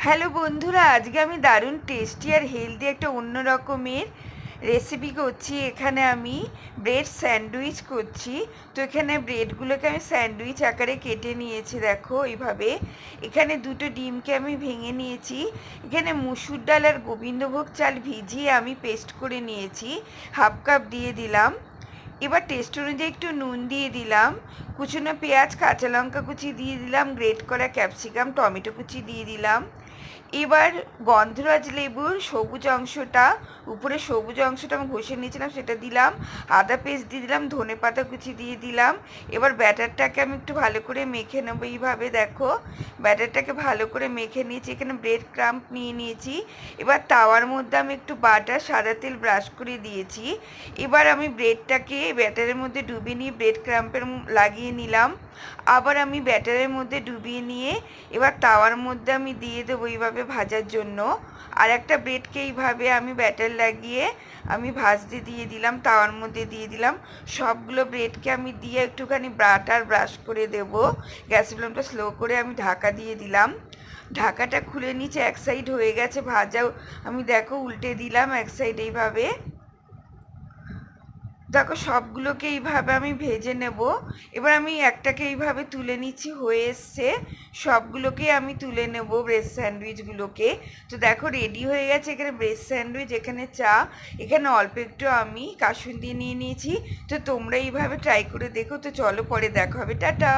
Hello বন্ধুরা, আজকে আমি দারুণ টেস্টি আর হেলদি একটা অন্য রকমের রেসিপি করছি। এখানে আমি ব্রেড স্যান্ডউইচ করছি। তো এখানে ব্রেডগুলোকে আমি স্যান্ডউইচ আকারে কেটে নিয়েছি, দেখো এইভাবে। এখানে দুটো ডিমকে আমি ভেঙে নিয়েছি। এখানে মুসুর ডাল আর গোবিন্দভোগ চাল ভিজিয়ে আমি পেস্ট করে নিয়েছি, হাফ কাপ দিয়ে দিলাম। এবার টেস্ট অনুযায়ী একটু নুন দিয়ে দিলাম, কুচনো পেঁয়াজ, কাঁচা লঙ্কা কুচি দিয়ে দিলাম, গ্রেট করা ক্যাপসিকাম, টমেটো কুচি দিয়ে দিলাম। এবার গন্ধরাজ লেবুর সবুজ অংশটা, উপরে সবুজ অংশটা আমি ঘষে নিয়েছিলাম সেটা দিলাম, আদা পেস্ট দিয়ে দিলাম, ধনে পাতা কুচি দিয়ে দিলাম। এবার ব্যাটারটাকে আমি একটু ভালো করে মেখে নেবো। এইভাবে দেখো ব্যাটারটাকে ভালো করে মেখে নিয়েছি। এখানে ব্রেড ক্রাম্প নিয়ে নিয়েছি। এবার তাওয়ার মধ্যে আমি একটু বাটার, সাদা তেল ব্রাশ করে দিয়েছি। এবার আমি ব্রেডটাকে ব্যাটারের মধ্যে ডুবিয়ে নিয়ে ব্রেড ক্রাম্পের লাগিয়ে নিলাম। আবার আমি ব্যাটারের মধ্যে ডুবিয়ে নিয়ে এবার তাওয়ার মধ্যে আমি দিয়ে দেবো এইভাবে ভাজার জন্য। আর একটা ব্রেডকে এইভাবে আমি ব্যাটার লাগিয়ে আমি ভাজতে দিয়ে দিলাম, তাওয়ার মধ্যে দিয়ে দিলাম। সবগুলো ব্রেডকে আমি দিয়ে একটুখানি বাটার ব্রাশ করে দেব। গ্যাস ফ্লেমটা স্লো করে আমি ঢাকা দিয়ে দিলাম। ঢাকাটা খুলে নিচে এক সাইড হয়ে গেছে ভাজাও, আমি দেখো উল্টে দিলাম এক সাইড। এইভাবে দেখো সবগুলোকে এইভাবে আমি ভেজে নেব। এবার আমি একটাকে এইভাবে তুলে নিচ্ছি, হয়ে এসছে। সবগুলোকে আমি তুলে নেব ব্রেড স্যান্ডউইচগুলোকে। তো দেখো রেডি হয়ে গেছে এখানে ব্রেড স্যান্ডউইচ। এখানে চা, এখানে অল্প একটু আমি কাসুন্দি নিয়ে নিয়েছি। তো তোমরা এইভাবে ট্রাই করে দেখো। তো চলো পরে দেখা হবে, টাটা।